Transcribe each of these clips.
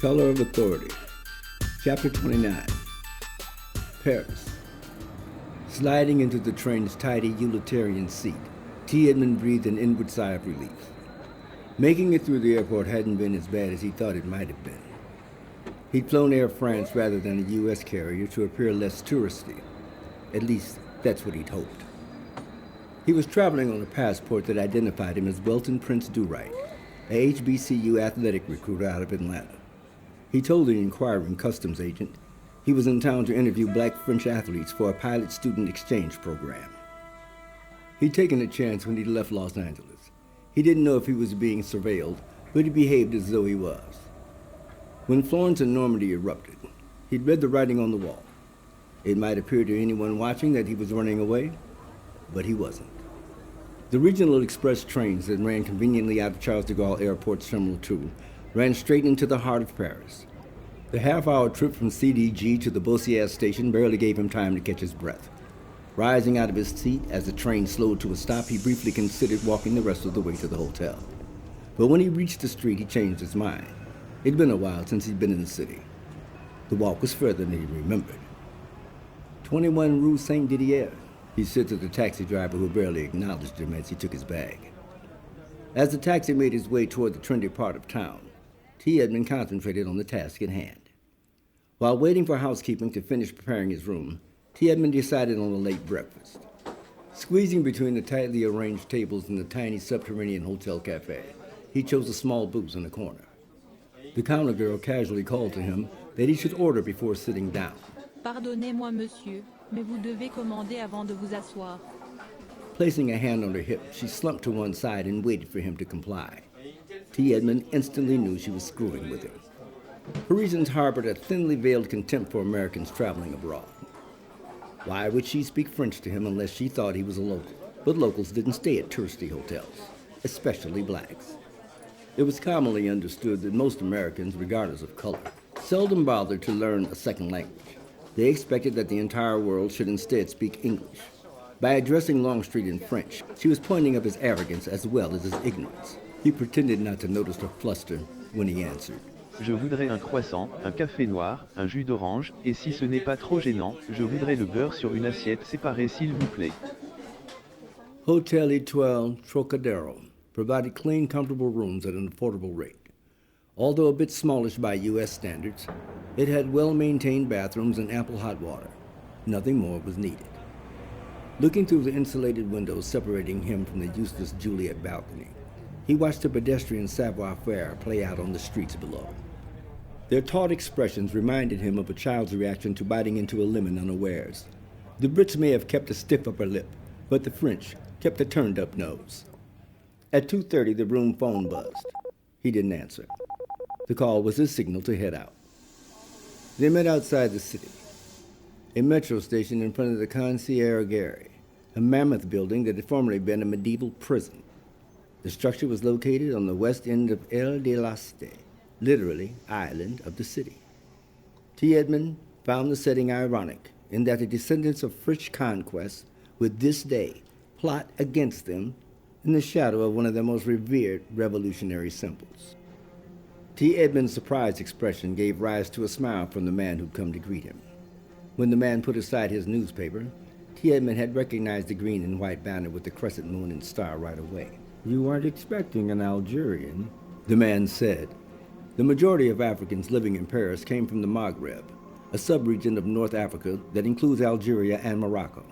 Color of Authority, Chapter 29, Paris. Sliding into the train's tidy utilitarian seat, T. Edmond breathed an inward sigh of relief. Making it through the airport hadn't been as bad as he thought it might have been. He'd flown Air France rather than a U.S. carrier to appear less touristy. At least, that's what he'd hoped. He was traveling on a passport that identified him as Welton Prince Durite, a HBCU athletic recruiter out of Atlanta. He told the inquiring customs agent he was in town to interview black French athletes for a pilot-student exchange program. He'd taken a chance when he left Los Angeles. He didn't know if he was being surveilled, but he behaved as though he was. When Florence and Normandy erupted, he'd read the writing on the wall. It might appear to anyone watching that he was running away, but he wasn't. The regional express trains that ran conveniently out of Charles de Gaulle Airport's Terminal 2 ran straight into the heart of Paris. The half-hour trip from CDG to the Beaussière station barely gave him time to catch his breath. Rising out of his seat as the train slowed to a stop, he briefly considered walking the rest of the way to the hotel. But when he reached the street, he changed his mind. It'd been a while since he'd been in the city. The walk was further than he remembered. 21 Rue Saint-Didier, he said to the taxi driver who barely acknowledged him as he took his bag. As the taxi made his way toward the trendy part of town, T. Edmond concentrated on the task at hand. While waiting for housekeeping to finish preparing his room, T. Edmond decided on a late breakfast. Squeezing between the tightly arranged tables in the tiny subterranean hotel cafe, he chose a small booth in the corner. The counter girl casually called to him that he should order before sitting down. Pardonnez-moi, monsieur, mais vous devez commander avant de vous asseoir. Placing a hand on her hip, she slumped to one side and waited for him to comply. T. Edmond instantly knew she was screwing with him. Parisians harbored a thinly veiled contempt for Americans traveling abroad. Why would she speak French to him unless she thought he was a local? But locals didn't stay at touristy hotels, especially blacks. It was commonly understood that most Americans, regardless of color, seldom bothered to learn a second language. They expected that the entire world should instead speak English. By addressing Longstreet in French, she was pointing up his arrogance as well as his ignorance. He pretended not to notice her fluster when he answered. Je voudrais un croissant, un café noir, un jus d'orange, et si ce n'est pas trop gênant, je voudrais le beurre sur une assiette séparée s'il vous plaît. Hotel Étoile Trocadero provided clean, comfortable rooms at an affordable rate. Although a bit smallish by U.S. standards, it had well-maintained bathrooms and ample hot water. Nothing more was needed. Looking through the insulated windows separating him from the useless Juliet balcony, he watched the pedestrian savoir-faire play out on the streets below. Their taut expressions reminded him of a child's reaction to biting into a lemon unawares. The Brits may have kept a stiff upper lip, but the French kept a turned-up nose. At 2:30, the room phone buzzed. He didn't answer. The call was his signal to head out. They met outside the city, a metro station in front of the Conciergerie, a mammoth building that had formerly been a medieval prison. The structure was located on the west end of Ile de la Cité, literally, island of the city. T. Edmond found the setting ironic in that the descendants of French conquest would this day plot against them in the shadow of one of their most revered revolutionary symbols. T. Edmond's surprised expression gave rise to a smile from the man who'd come to greet him. When the man put aside his newspaper, T. Edmond had recognized the green and white banner with the crescent moon and star right away. "You weren't expecting an Algerian," the man said. The majority of Africans living in Paris came from the Maghreb, a sub-region of North Africa that includes Algeria and Morocco.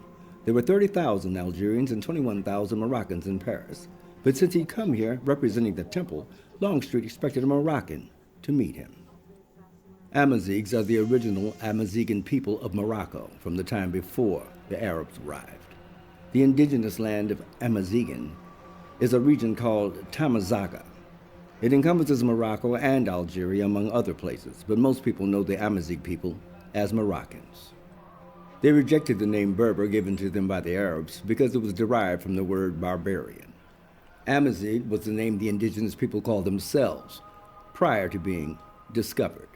There were 30,000 Algerians and 21,000 Moroccans in Paris, but since he'd come here representing the temple, Longstreet expected a Moroccan to meet him. Amazighs are the original Amazighan people of Morocco from the time before the Arabs arrived. The indigenous land of Amazighan is a region called Tamazaga. It encompasses Morocco and Algeria, among other places, but most people know the Amazigh people as Moroccans. They rejected the name Berber given to them by the Arabs because it was derived from the word barbarian. Amazigh was the name the indigenous people called themselves prior to being discovered.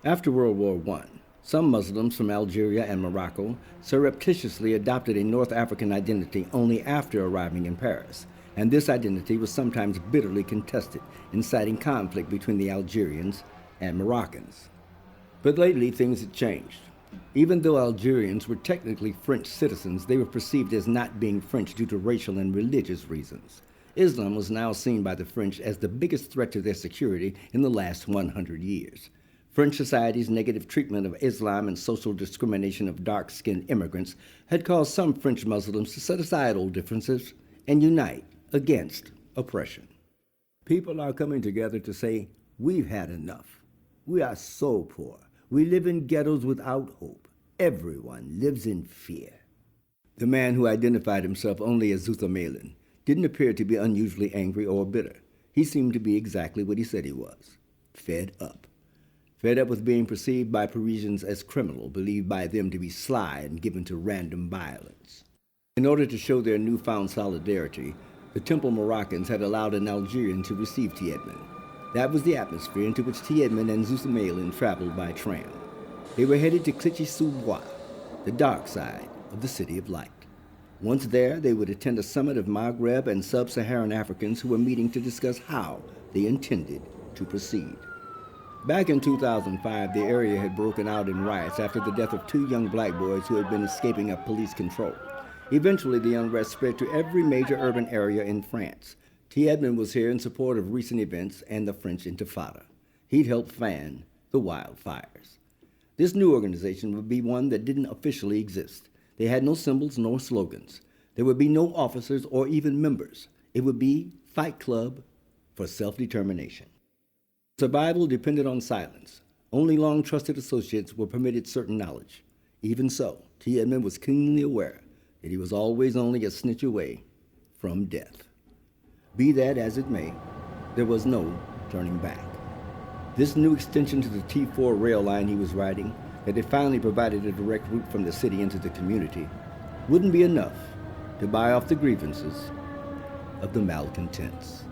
After World War I, some Muslims from Algeria and Morocco surreptitiously adopted a North African identity only after arriving in Paris, and this identity was sometimes bitterly contested, inciting conflict between the Algerians and Moroccans. But lately, things had changed. Even though Algerians were technically French citizens, they were perceived as not being French due to racial and religious reasons. Islam was now seen by the French as the biggest threat to their security in the last 100 years. French society's negative treatment of Islam and social discrimination of dark-skinned immigrants had caused some French Muslims to set aside old differences and unite against oppression. People are coming together to say, we've had enough. We are so poor. We live in ghettos without hope. Everyone lives in fear. The man, who identified himself only as Zouthamelin, didn't appear to be unusually angry or bitter. He seemed to be exactly what he said he was, fed up. Fed up with being perceived by Parisians as criminal, believed by them to be sly and given to random violence. In order to show their newfound solidarity, the Temple Moroccans had allowed an Algerian to receive Edmond. That was the atmosphere into which Edmond and Zouthamelin traveled by tram. They were headed to Clichy-sous-Bois, the dark side of the City of Light. Once there, they would attend a summit of Maghreb and sub-Saharan Africans who were meeting to discuss how they intended to proceed. Back in 2005, the area had broken out in riots after the death of 2 young black boys who had been escaping of police control. Eventually, the unrest spread to every major urban area in France. Edmond was here in support of recent events and the French Intifada. He'd helped fan the wildfires. This new organization would be one that didn't officially exist. They had no symbols nor slogans. There would be no officers or even members. It would be Fight Club for Self-Determination. Survival depended on silence. Only long-trusted associates were permitted certain knowledge. Even so, Edmond was keenly aware that he was always only a snitch away from death. Be that as it may, there was no turning back. This new extension to the T4 rail line he was riding, that had finally provided a direct route from the city into the community, wouldn't be enough to buy off the grievances of the malcontents.